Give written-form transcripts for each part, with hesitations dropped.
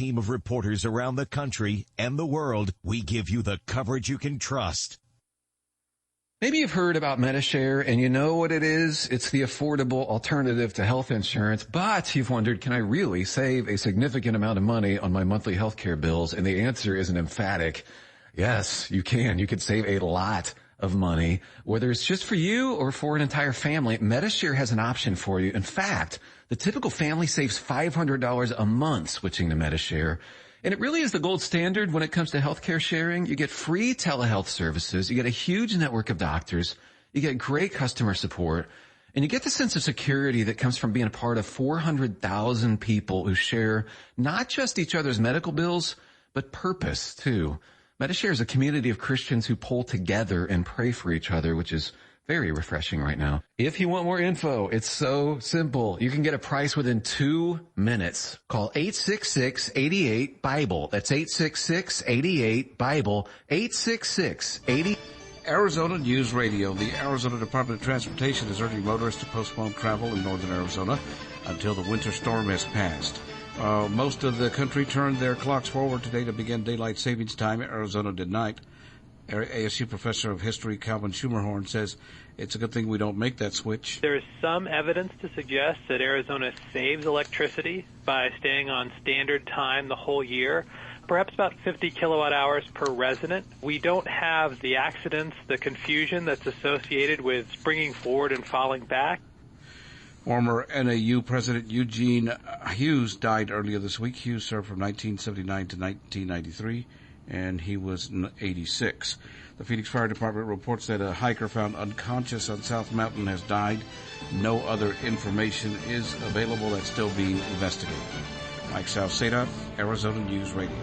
team of reporters around the country and the world, we give you the coverage you can trust. Maybe you've heard about MediShare and you know what it is. It's the affordable alternative to health insurance, but you've wondered, can I really save a significant amount of money on my monthly health care bills? And the answer is an emphatic yes, you can. You could save a lot of money, whether it's just for you or for an entire family. MediShare has an option for you. In fact, the typical family saves $500 a month switching to MediShare. And it really is the gold standard when it comes to healthcare sharing. You get free telehealth services. You get a huge network of doctors. You get great customer support. And you get the sense of security that comes from being a part of 400,000 people who share not just each other's medical bills, but purpose too. MediShare is a community of Christians who pull together and pray for each other, which is very refreshing right now. If you want more info, it's so simple. You can get a price within 2 minutes. Call 866-88-BIBLE. That's 866-88-BIBLE. 866-88. Arizona News Radio. The Arizona Department of Transportation is urging motorists to postpone travel in northern Arizona until the winter storm has passed. Most of the country turned their clocks forward today to begin daylight savings time. Arizona did not. ASU professor of history Calvin Schumerhorn says it's a good thing we don't make that switch. There is some evidence to suggest that Arizona saves electricity by staying on standard time the whole year, perhaps about 50 kilowatt hours per resident. We don't have the accidents, the confusion that's associated with springing forward and falling back. Former NAU President Eugene Hughes died earlier this week. Hughes served from 1979 to 1993. And he was 86. The Phoenix Fire Department reports that a hiker found unconscious on South Mountain has died. No other information is available. That's still being investigated. Mike Salcedo, Arizona News Radio.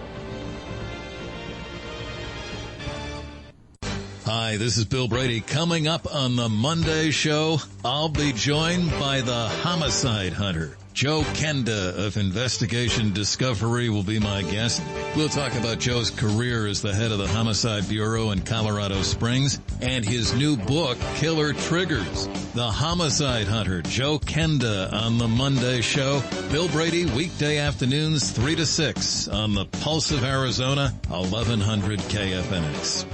Hi, this is Bill Brady. Coming up on the Monday show, I'll be joined by the homicide hunter. Joe Kenda of Investigation Discovery will be my guest. We'll talk about Joe's career as the head of the Homicide Bureau in Colorado Springs and his new book, Killer Triggers. The Homicide Hunter, Joe Kenda, on the Monday show. Bill Brady, weekday afternoons 3 to 6 on the Pulse of Arizona, 1100 KFNX.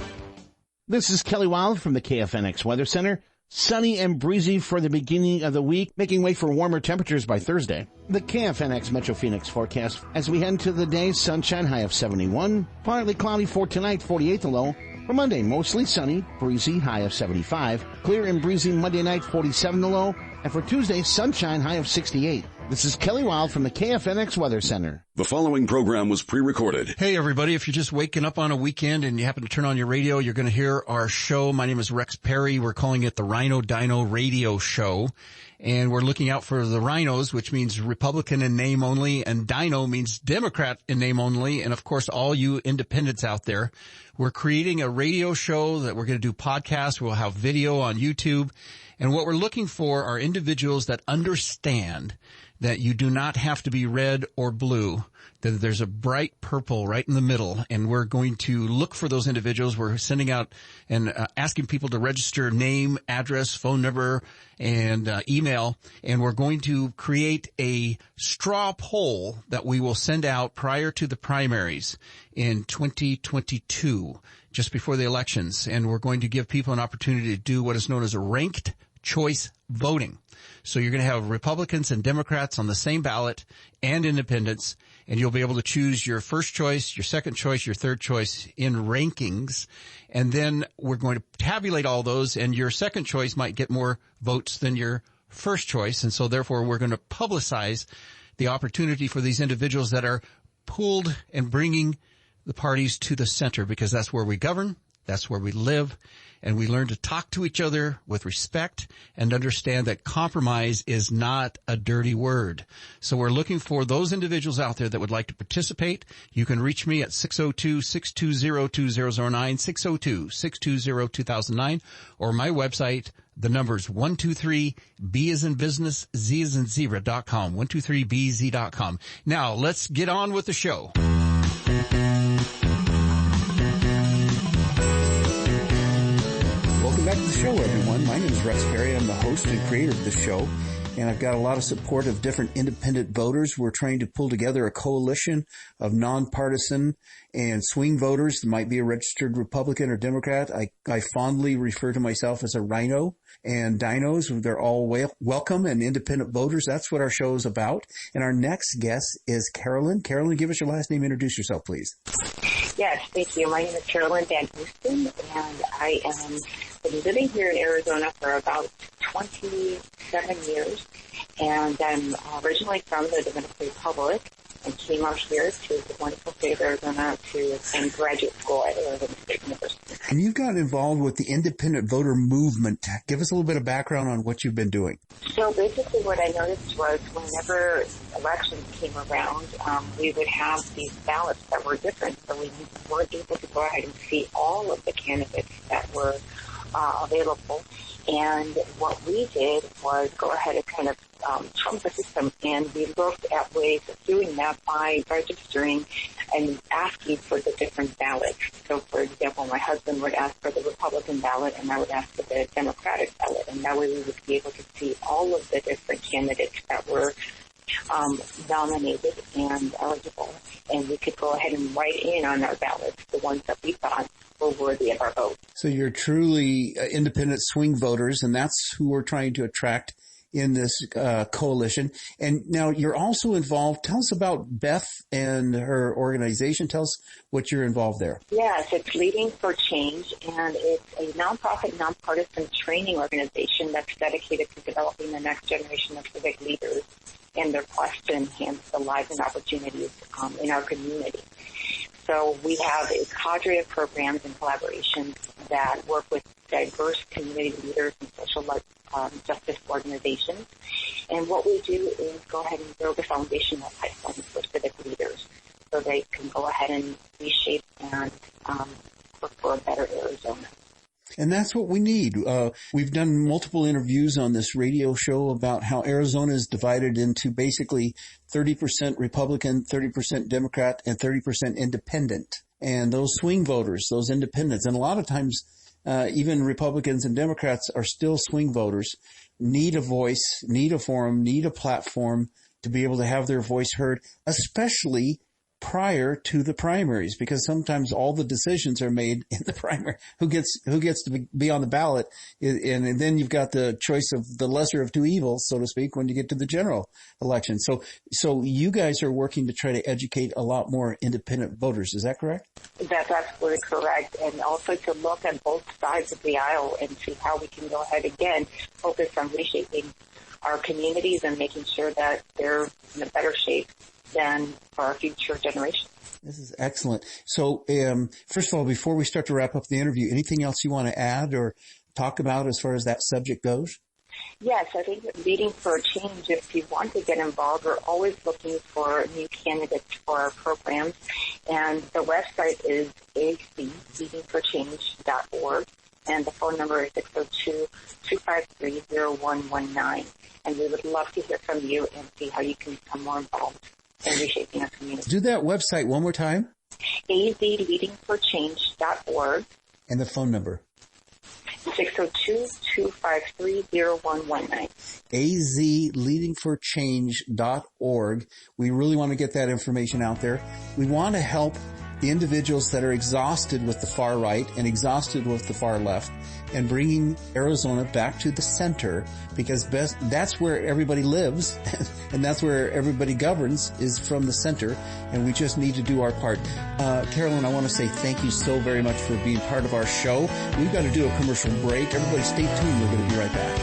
This is Kelly Wild from the KFNX Weather Center. Sunny and breezy for the beginning of the week, making way for warmer temperatures by Thursday. The KFNX Metro Phoenix forecast. As we head into the day, sunshine, high of 71. Partly cloudy for tonight, 48 the low. For Monday, mostly sunny, breezy, high of 75. Clear and breezy Monday night, 47 the low. And for Tuesday, sunshine, high of 68. This is Kelly Wild from the KFNX Weather Center. The following program was pre-recorded. Hey, everybody. If you're just waking up on a weekend and you happen to turn on your radio, you're going to hear our show. My name is Rex Perry. We're calling it the Rhino Dino Radio Show. And we're looking out for the Rhinos, which means Republican in name only, and Dino means Democrat in name only. And, of course, all you independents out there. We're creating a radio show that we're going to do podcasts. We'll have video on YouTube. And what we're looking for are individuals that understand that you do not have to be red or blue, that there's a bright purple right in the middle, and we're going to look for those individuals. We're sending out and asking people to register name, address, phone number, and email, and we're going to create a straw poll that we will send out prior to the primaries in 2022, just before the elections, and we're going to give people an opportunity to do what is known as a ranked choice voting. So you're going to have Republicans and Democrats on the same ballot and independents, and you'll be able to choose your first choice, your second choice, your third choice in rankings. And then we're going to tabulate all those, and your second choice might get more votes than your first choice. And so therefore we're going to publicize the opportunity for these individuals that are pulled and bringing the parties to the center, because that's where we govern, that's where we live, and we learn to talk to each other with respect and understand that compromise is not a dirty word. So we're looking for those individuals out there that would like to participate. You can reach me at 602-620-2009, 602-620-2009, or my website, the number's 123B as in business, Z as in zebra.com, 123BZ.com. Now, let's get on with the show. Welcome back to the show, everyone. My name is Rex Perry. I'm the host and creator of the show. and I've got a lot of support of different independent voters. We're trying to pull together a coalition of nonpartisan and swing voters that might be a registered Republican or Democrat. I fondly refer to myself as a Rhino, and Dinos, they're all welcome, and independent voters. That's what our show is about. And our next guest is Carolyn. Carolyn, give us your last name. Introduce yourself, please. Yes, thank you. My name is Carolyn Van Houston, and I am been living here in Arizona for about 27 years, and I'm originally from the Dominican Republic and came out here to the wonderful state of Arizona to attend graduate school at Arizona State University. And you've gotten involved with the independent voter movement. Give us a little bit of background on what you've been doing. So basically what I noticed was whenever elections came around, we would have these ballots that were different, so we weren't able to go ahead and see all of the candidates that were available. And what we did was go ahead and kind of trump the system, and we looked at ways of doing that by registering and asking for the different ballots. So, for example, my husband would ask for the Republican ballot, and I would ask for the Democratic ballot, and that way we would be able to see all of the different candidates that were nominated and eligible, and we could go ahead and write in on our ballots the ones that we thought were worthy of our vote. So you're truly independent swing voters, and that's who we're trying to attract in this coalition. And now you're also involved. Tell us about Beth and her organization. Tell us what you're involved there. Yes, it's Leading for Change, and it's a nonprofit, nonpartisan training organization that's dedicated to developing the next generation of civic leaders and their quest to enhance the lives and opportunities in our community. So we have a cadre of programs and collaborations that work with diverse community leaders and social justice organizations. And what we do is go ahead and build a foundational pipeline for civic leaders so they can go ahead and reshape and work for a better Arizona. And that's what we need. We've done multiple interviews on this radio show about how Arizona is divided into basically 30% Republican, 30% Democrat, and 30% independent. And those swing voters, those independents, and a lot of times even Republicans and Democrats are still swing voters, need a voice, need a forum, need a platform to be able to have their voice heard, especially prior to the primaries, because sometimes all the decisions are made in the primary. Who gets to be on the ballot, and then you've got the choice of the lesser of two evils, so to speak, when you get to the general election. So you guys are working to try to educate a lot more independent voters. Is that correct? That's absolutely correct, and also to look at both sides of the aisle and see how we can go ahead again, focus on reshaping our communities and making sure that they're in a better shape than for our future generations. This is excellent. So, first of all, before we start to wrap up the interview, anything else you want to add or talk about as far as that subject goes? Yes, I think Leading for Change, if you want to get involved, we're always looking for new candidates for our programs. And the website is acleadingforchange.org, and the phone number is 602-253-0119. And we would love to hear from you and see how you can become more involved in reshaping our community. Do that website one more time. azleadingforchange.org. And the phone number? 602-253-0119. azleadingforchange.org. We really want to get that information out there. We want to help the individuals that are exhausted with the far right and exhausted with the far left, and bringing Arizona back to the center, because that's where everybody lives and that's where everybody governs, is from the center, and we just need to do our part. Carolyn, I want to say thank you so very much for being part of our show. We've got to do a commercial break. Everybody stay tuned. We're going to be right back.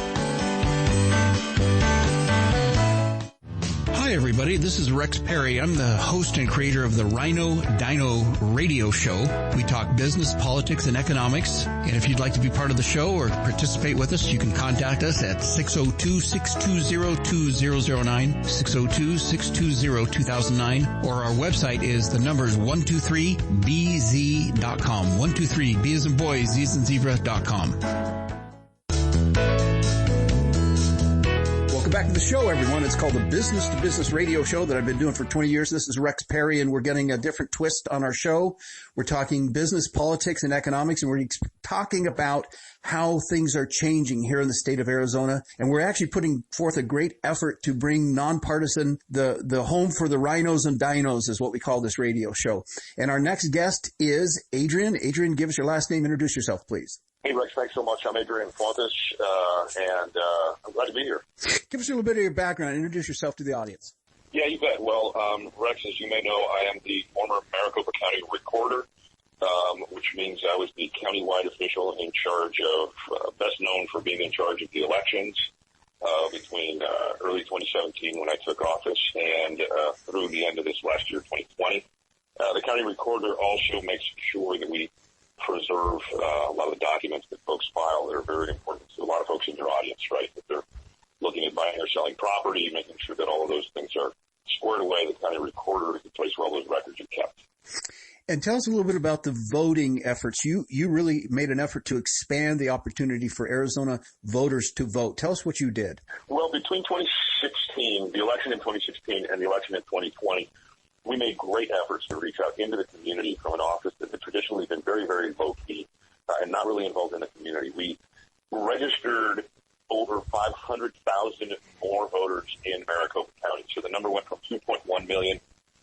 Hi, everybody. This is Rex Perry. I'm the host and creator of the Rhino Dino radio show. We talk business, politics, and economics. And if you'd like to be part of the show or participate with us, you can contact us at 602-620-2009, 602-620-2009, or our website is the numbers 123bz.com, 123b as in boy, z as in zebra.com. back to the show, everyone. It's called the Business to Business Radio Show that I've been doing for 20 years. This is Rex Perry, and we're getting a different twist on our show. We're talking business, politics, and economics, and we're talking about how things are changing here in the state of Arizona. And we're actually putting forth a great effort to bring nonpartisan, the home for the Rinos and Dinos is what we call this radio show. And our next guest is Adrian. Adrian, give us your last name. Introduce yourself, please. Hey, Rex, thanks so much. I'm Adrian Fontes, and I'm glad to be here. Give us a little bit of your background. Introduce yourself to the audience. Yeah, you bet. Well, Rex, as you may know, I am the former Maricopa County Recorder, which means I was the countywide official in charge of, best known for being in charge of the elections between early 2017 when I took office and through the end of this last year, 2020. The county recorder also makes sure that we preserve a lot of the documents that folks file that are very important to a lot of folks in your audience, right? If they're looking at buying or selling property, making sure that all of those things are squared away. The county recorder is the place where all those records are kept. And tell us a little bit about the voting efforts. You really made an effort to expand the opportunity for Arizona voters to vote. Tell us what you did. Well, between 2016, the election in 2016 and the election in 2020, we made great efforts to reach out into the community from an office that had traditionally been very, very low-key and not really involved in the community. We registered over 500,000 more voters in Maricopa County. So the number went from 2.1 million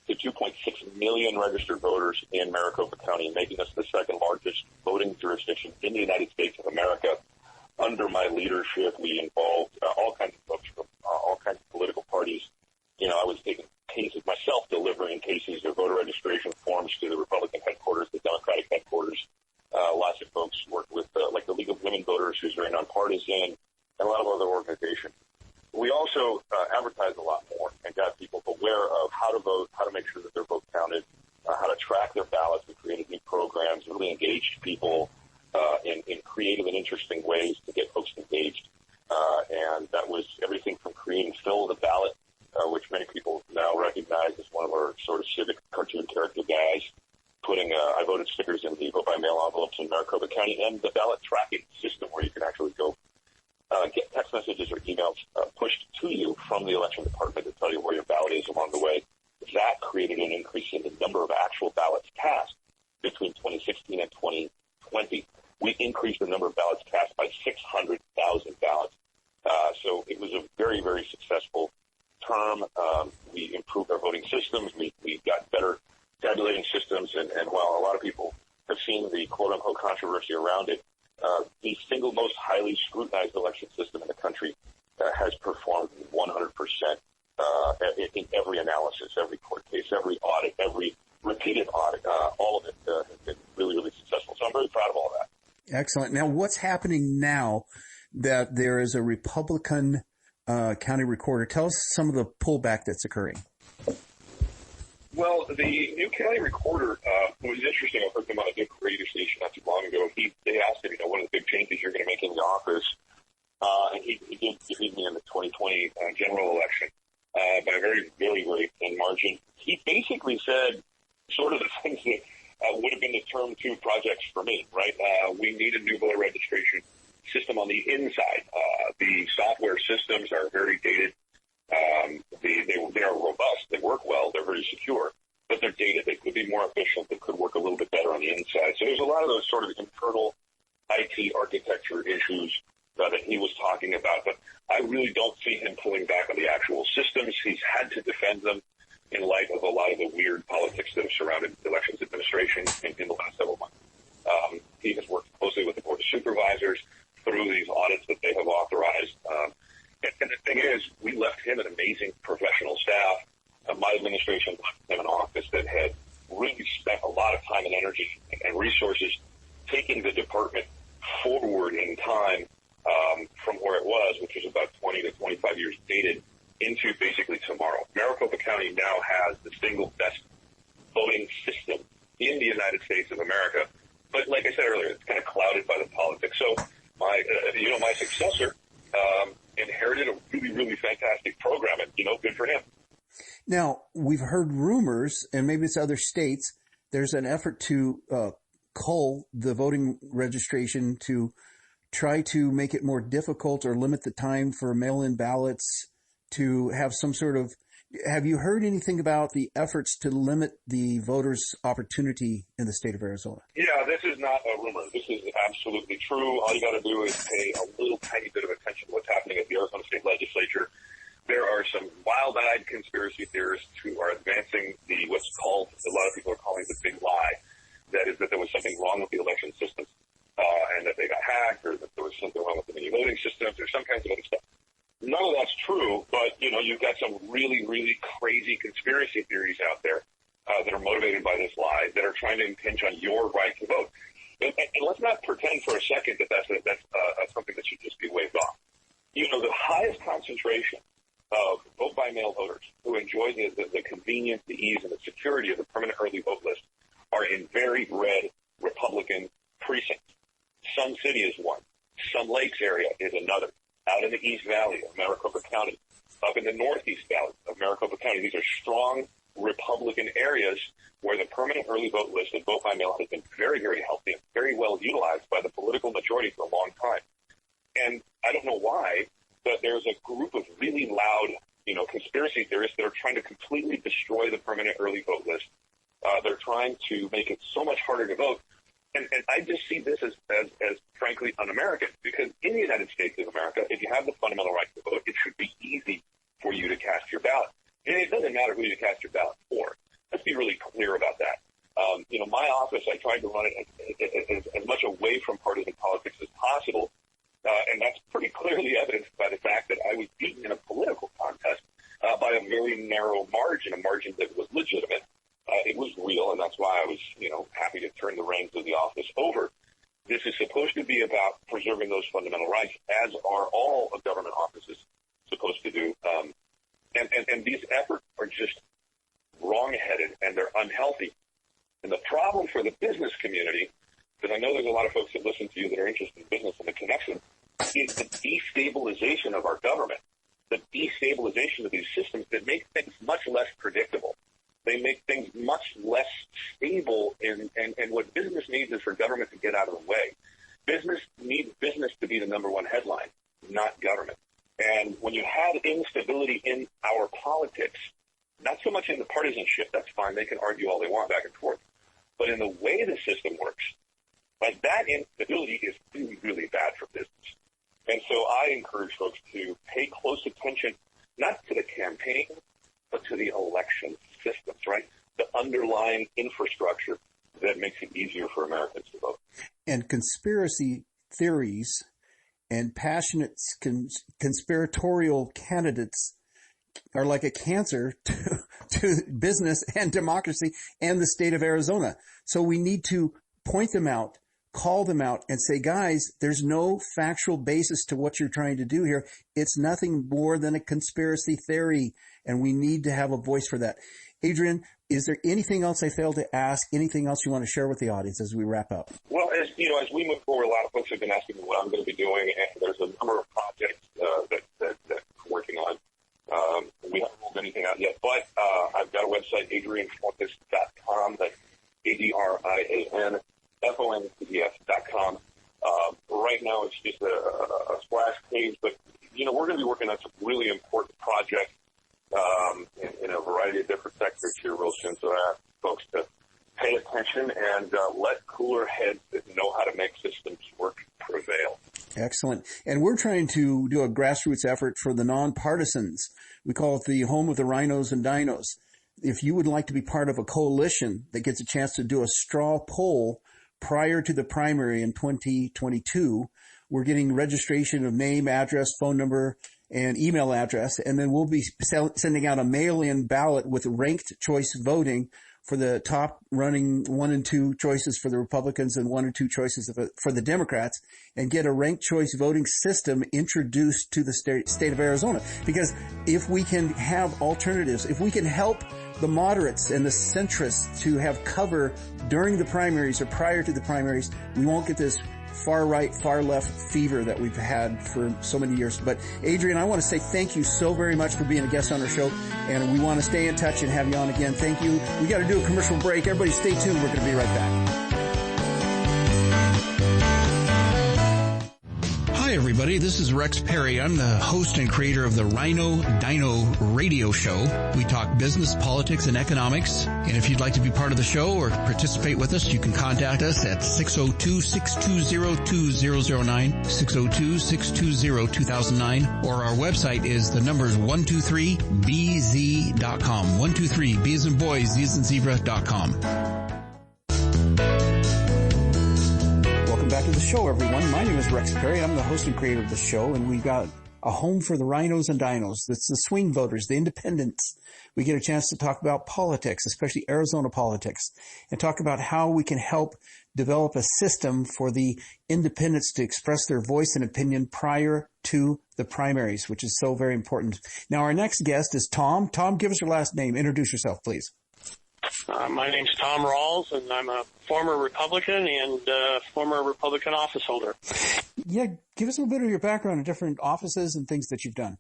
to 2.6 million registered voters in Maricopa County, making us the second largest voting jurisdiction in the United States of America. Under my leadership, we involved all kinds of folks from all kinds of political parties. You know, I was taking cases myself, delivering cases of voter registration forms to the Republican headquarters, the Democratic headquarters. Lots of folks worked with, like the League of Women Voters, who's very nonpartisan, and a lot of other organizations. We also advertised a lot more and got people aware of how to vote, how to make sure that their vote counted, how to track their ballots. We created new programs, really engaged people in creative and interesting ways to get folks engaged. And that was everything from creating Fill the Ballot, which many people now recognize as one of our sort of civic cartoon character guys, putting I voted stickers in the vote-by-mail envelopes in Maricopa County, and the ballot tracking system where you can actually go get text messages or emails pushed to you from the election department to tell you where your ballot is along the way. That created an increase in the number of actual ballots cast between 2016 and 2020. We increased the number of ballots cast by 600,000 ballots. So it was a very, very successful term. We improved our voting systems. We got better tabulating systems. And while a lot of people have seen the quote-unquote controversy around it, the single most highly scrutinized election system in the country has performed 100% in every analysis, every court case, every audit, every repeated audit. All of it has been really, really successful. So I'm very proud of all that. Excellent. Now, what's happening now that there is a Republican county recorder? Tell us some of the pullback that's occurring. Well, the new county recorder was interesting. I heard them on a big radio station not too long ago. They asked him, what are the big changes you're going to make in the office? And he did defeat me in the 2020 general election by a very, very, very thin margin. He basically said sort of the things that would have been the term 2 projects for me, right? We need a new voter registration system on the inside. The software systems are very dated. They are robust. They work well. They're very secure, but they're dated. They could be more efficient. They could work a little bit better on the inside. So there's a lot of those sort of internal IT architecture issues that he was talking about, but I really don't see him pulling back on the actual systems. He's had to defend them in light of a lot of the weird politics that have surrounded the elections administration in the last several months. He has worked closely with the Board of Supervisors through these audits that they have authorized. And the thing is, we left him an amazing professional staff. My administration left him an office that had really spent a lot of time and energy and resources taking the department forward in time from where it was, which is about 20 to 25 years dated, into basically tomorrow. Maricopa County now has the single best voting system in the United States of America. But like I said earlier, it's kind of clouded by the politics. So my successor inherited a really, really fantastic program, and, good for him. Now, we've heard rumors, and maybe it's other states, there's an effort to cull the voting registration to try to make it more difficult or limit the time for mail-in ballots. to have some sort of, have you heard anything about the efforts to limit the voters' opportunity in the state of Arizona? Yeah, this is not a rumor. This is absolutely true. All you got to do is pay a little tiny bit of attention to what's happening at the Arizona State Legislature. There are some wild-eyed conspiracy theorists who are advancing what's called, a lot of people are calling the big lie. That is that there was something wrong with the election systems, and that they got hacked, or that there was something wrong with the mini voting systems, or some kinds of other stuff. None of that's true, but, you've got some really, really crazy conspiracy theories out there that are motivated by this lie, that are trying to impinge on your right to vote. And let's not pretend for a second that that's something that should just be waved off. The highest concentration of vote-by-mail voters who enjoy the convenience, the ease, and the security of the permanent early vote list are in very red Republican precincts. Sun City is one. Sun Lakes area is another. Out in the East Valley of Maricopa County, up in the Northeast Valley of Maricopa County. These are strong Republican areas where the permanent early vote list and vote by mail has been very, very healthy and very well utilized by the political majority for a long time. And I don't know why, but there's a group of really loud, conspiracy theorists that are trying to completely destroy the permanent early vote list. They're trying to make it so much harder to vote. And I just see this as frankly un-American, because in the United States of America, if you have the fundamental right to vote, it should be easy for you to cast your ballot. And it doesn't matter who you cast your ballot for. Let's be really clear about that. My office, I tried to run it as much away from partisan politics as possible, and that's pretty clearly evidenced by the fact that I was beaten in a political contest by a very narrow margin, a margin that was legitimate. It was real, and that's why I was, happy to turn the reins of the office over. This is supposed to be about preserving those fundamental rights, as are all of government offices supposed to do. And these efforts are just wrong-headed, and they're unhealthy. And the problem for the business community, because I know there's a lot of folks that listen to you that are interested in business and the connection, is the destabilization of our government, the destabilization of these systems that make things much less predictable. They make things much less stable, and what business needs is for government to get out of the way. Business needs business to be the number one headline, not government. And when you have instability in our politics, not so much in the partisanship, that's fine, they can argue all they want back and forth, but in the way the system works, like that instability is really, really bad for business. And so I encourage folks to pay close attention, not to the campaign, but to the election systems, right? The underlying infrastructure that makes it easier for Americans to vote. And conspiracy theories and passionate conspiratorial candidates are like a cancer to business and democracy and the state of Arizona. So we need to point them out, call them out, and say, guys, there's no factual basis to what you're trying to do here. It's nothing more than a conspiracy theory, and we need to have a voice for that. Adrian, is there anything else I failed to ask? Anything else you want to share with the audience as we wrap up? Well, as we move forward, a lot of folks have been asking me what I'm going to be doing, and there's a number of projects that I'm working on. We haven't rolled anything out yet, but I've got a website, adrianfontes.com. That's ADRIANFONTES.com. Right now, it's just a splash page, but we're going to be working on some really important projects in a variety of different sectors here real soon. So I ask folks to pay attention and let cooler heads that know how to make systems work prevail. Excellent. And we're trying to do a grassroots effort for the nonpartisans. We call it the home of the Rinos and Dinos. If you would like to be part of a coalition that gets a chance to do a straw poll prior to the primary in 2022, we're getting registration of name, address, phone number, and email address, and then we'll be sending out a mail-in ballot with ranked choice voting for the top running 1 and 2 choices for the Republicans and 1 or 2 choices for the Democrats, and get a ranked choice voting system introduced to the state of Arizona. Because if we can have alternatives, if we can help the moderates and the centrists to have cover during the primaries or prior to the primaries, we won't get this far right, far left fever that we've had for so many years. But Adrian, I want to say thank you so very much for being a guest on our show, and we want to stay in touch and have you on again. Thank you. We got to do a commercial break. Everybody stay tuned. We're going to be right back. Hi, everybody. This is Rex Perry. I'm the host and creator of the Rhino Dino radio show. We talk business, politics, and economics. And if you'd like to be part of the show or participate with us, you can contact us at 602-620-2009, 602-620-2009, or our website is the numbers 123bz.com, 123b as in boys, z as in zebra.com. Back to the show, everyone. My name is Rex Perry. I'm the host and creator of the show, and we've got a home for the Rhinos and Dinos. That's the swing voters, the independents. We get a chance to talk about politics, especially Arizona politics, and talk about how we can help develop a system for the independents to express their voice and opinion prior to the primaries, which is so very important. Now, our next guest is Tom. Tom, give us your last name. Introduce yourself, please. My name's Tom Rawls, and I'm a former Republican and former Republican office holder. Yeah, give us a little bit of your background in different offices and things that you've done.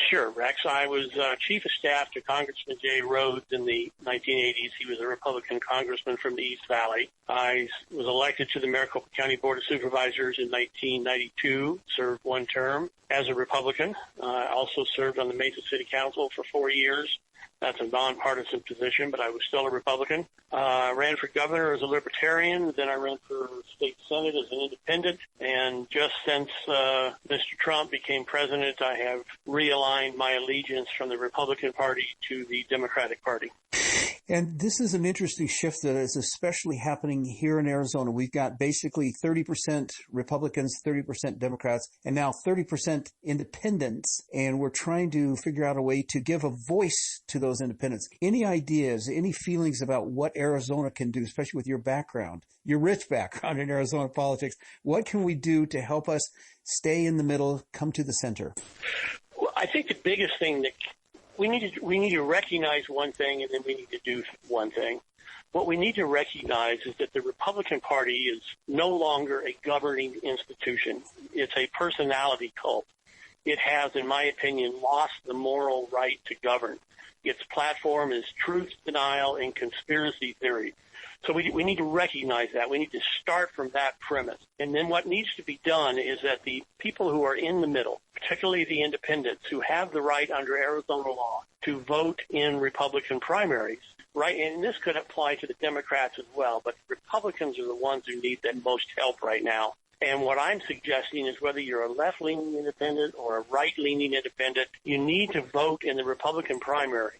Sure, Rex. I was chief of staff to Congressman Jay Rhodes in the 1980s. He was a Republican congressman from the East Valley. I was elected to the Maricopa County Board of Supervisors in 1992, served one term as a Republican. I also served on the Mesa City Council for 4 years. That's a nonpartisan position, but I was still a Republican. I ran for governor as a Libertarian. Then I ran for state senate as an independent. And just since Mr. Trump became president, I have realigned my allegiance from the Republican Party to the Democratic Party. And this is an interesting shift that is especially happening here in Arizona. We've got basically 30% Republicans, 30% Democrats, and now 30% independents. And we're trying to figure out a way to give a voice to those independents. Any ideas, any feelings about what Arizona can do, especially with your background, your rich background in Arizona politics? What can we do to help us stay in the middle, come to the center? Well, I think the biggest thing that we need to recognize one thing, and then we need to do one thing. What we need to recognize is that the Republican Party is no longer a governing institution. It's a personality cult. It has, in my opinion, lost the moral right to govern. Its platform is truth denial and conspiracy theory. So we need to recognize that. We need to start from that premise. And then what needs to be done is that the people who are in the middle, particularly the independents, who have the right under Arizona law to vote in Republican primaries, right, and this could apply to the Democrats as well, but Republicans are the ones who need the most help right now. And what I'm suggesting is whether you're a left-leaning independent or a right-leaning independent, you need to vote in the Republican primary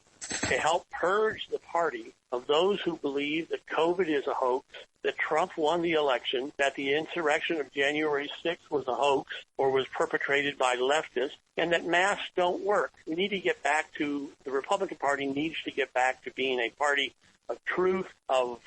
to help purge the party of those who believe that COVID is a hoax, that Trump won the election, that the insurrection of January 6th was a hoax or was perpetrated by leftists, and that masks don't work. We need to get back to, the Republican Party needs to get back to being a party of truth, of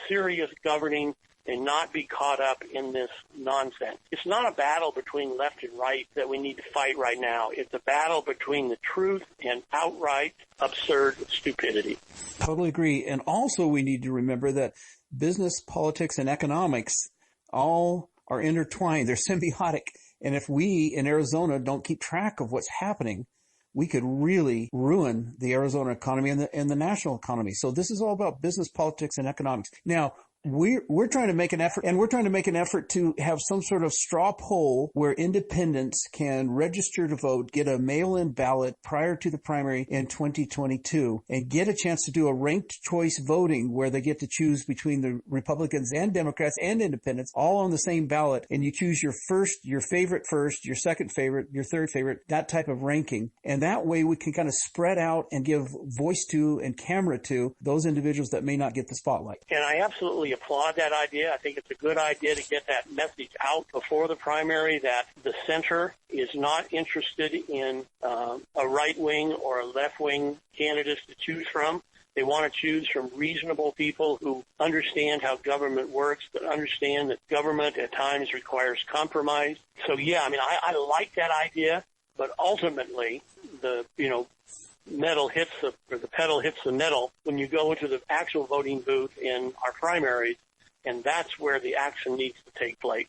serious governing, and not be caught up in this nonsense. It's not a battle between left and right that we need to fight right now. It's a battle between the truth and outright absurd stupidity. Totally agree. And also we need to remember that business, politics, and economics all are intertwined. They're symbiotic. And if we in Arizona don't keep track of what's happening, we could really ruin the Arizona economy and the national economy. So this is all about business, politics, and economics. Now, we're trying to make an effort, and we're trying to make an effort to have some sort of straw poll where independents can register to vote, get a mail-in ballot prior to the primary in 2022, and get a chance to do a ranked choice voting where they get to choose between the Republicans and Democrats and independents all on the same ballot, and you choose your favorite first, your second favorite, your third favorite, that type of ranking. And that way we can kind of spread out and give voice to and camera to those individuals that may not get the spotlight. And I absolutely applaud that idea. I think it's a good idea to get that message out before the primary that the center is not interested in a right-wing or a left-wing candidate to choose from. They want to choose from reasonable people who understand how government works, but understand that government at times requires compromise. So, yeah, I mean, I like that idea, but ultimately the pedal hits the metal when you go into the actual voting booth in our primaries, and that's where the action needs to take place.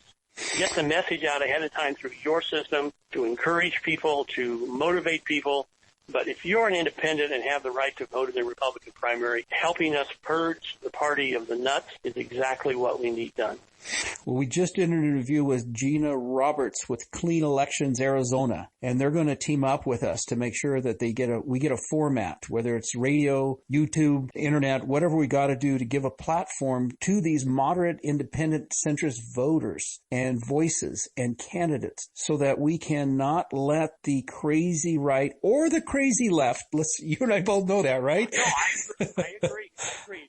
Get the message out ahead of time through your system to encourage people, to motivate people. But if you're an independent and have the right to vote in the Republican primary, helping us purge the party of the nuts is exactly what we need done. Well, we just did an interview with Gina Roberts with Clean Elections Arizona, and they're going to team up with us to make sure that we get a format, whether it's radio, YouTube, internet, whatever we got to do to give a platform to these moderate, independent, centrist voters and voices and candidates, so that we cannot let the crazy right or the crazy left. You and I both know that, right? No, I agree.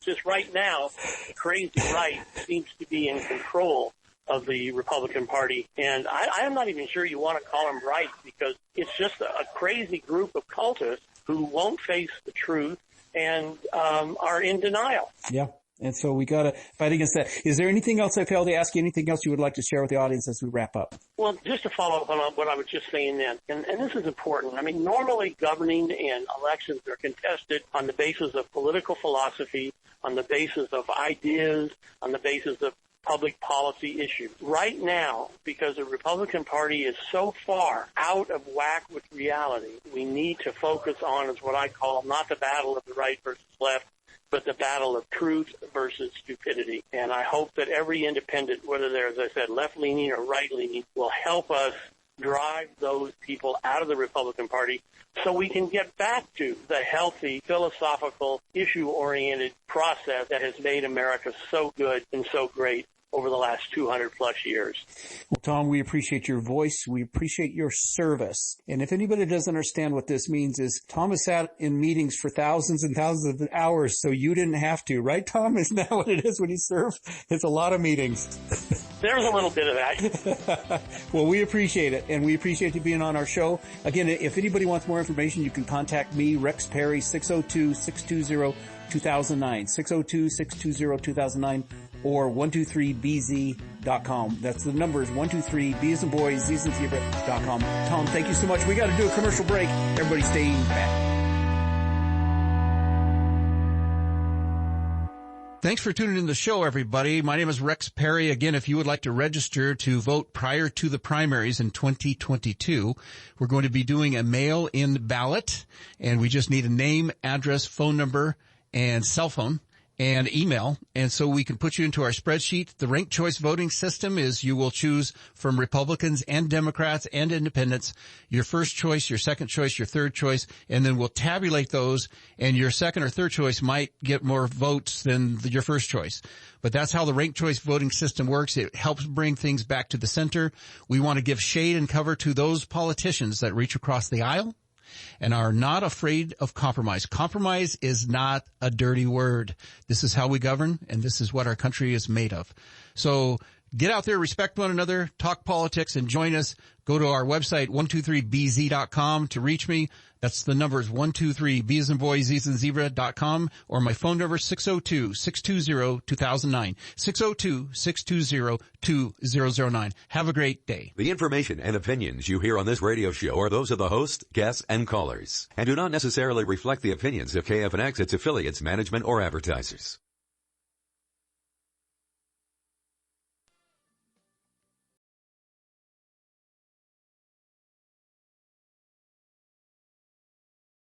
Just right now, the crazy right seems to be in control of the Republican Party. And I'm not even sure you want to call them right, because it's just a crazy group of cultists who won't face the truth and are in denial. Yeah. And so we got to fight against that. Is there anything else I failed to ask you? Anything else you would like to share with the audience as we wrap up? Well, just to follow up on what I was just saying then, and this is important. I mean, normally governing and elections are contested on the basis of political philosophy, on the basis of ideas, on the basis of public policy issues. Right now, because the Republican Party is so far out of whack with reality, we need to focus on, is what I call, not the battle of the right versus left, but the battle of truth versus stupidity. And I hope that every independent, whether they're, as I said, left-leaning or right-leaning, will help us drive those people out of the Republican Party so we can get back to the healthy, philosophical, issue-oriented process that has made America so good and so great over the last 200-plus years. Well, Tom, we appreciate your voice. We appreciate your service. And if anybody doesn't understand what this means, is Tom has sat in meetings for thousands and thousands of hours, so you didn't have to. Right, Tom? Isn't that what it is when you serve? It's a lot of meetings. There's a little bit of that. Well, we appreciate it, and we appreciate you being on our show. Again, if anybody wants more information, you can contact me, Rex Perry, 602-620-2009, 602-620-2009, or 123bz.com. That's the numbers, 123b as in boy, z as in zebra.com. Tom, thank you so much. We got to do a commercial break. Everybody stay back. Thanks for tuning in to the show, everybody. My name is Rex Perry. Again, if you would like to register to vote prior to the primaries in 2022, we're going to be doing a mail-in ballot, and we just need a name, address, phone number, and cell phone and email, and so we can put you into our spreadsheet. The ranked choice voting system is you will choose from Republicans and Democrats and independents your first choice, your second choice, your third choice, and then we'll tabulate those, and your second or third choice might get more votes than your first choice. But that's how the ranked choice voting system works. It helps bring things back to the center. We want to give shade and cover to those politicians that reach across the aisle and are not afraid of compromise. Compromise is not a dirty word. This is how we govern, and this is what our country is made of. So get out there, respect one another, talk politics, and join us. Go to our website, 123bz.com, to reach me. That's the numbers, 123b as in boy, z as in zebra.com, or my phone number, 602-620-2009, 602-620-2009. Have a great day. The information and opinions you hear on this radio show are those of the host, guests, and callers, and do not necessarily reflect the opinions of KFNX, its affiliates, management, or advertisers.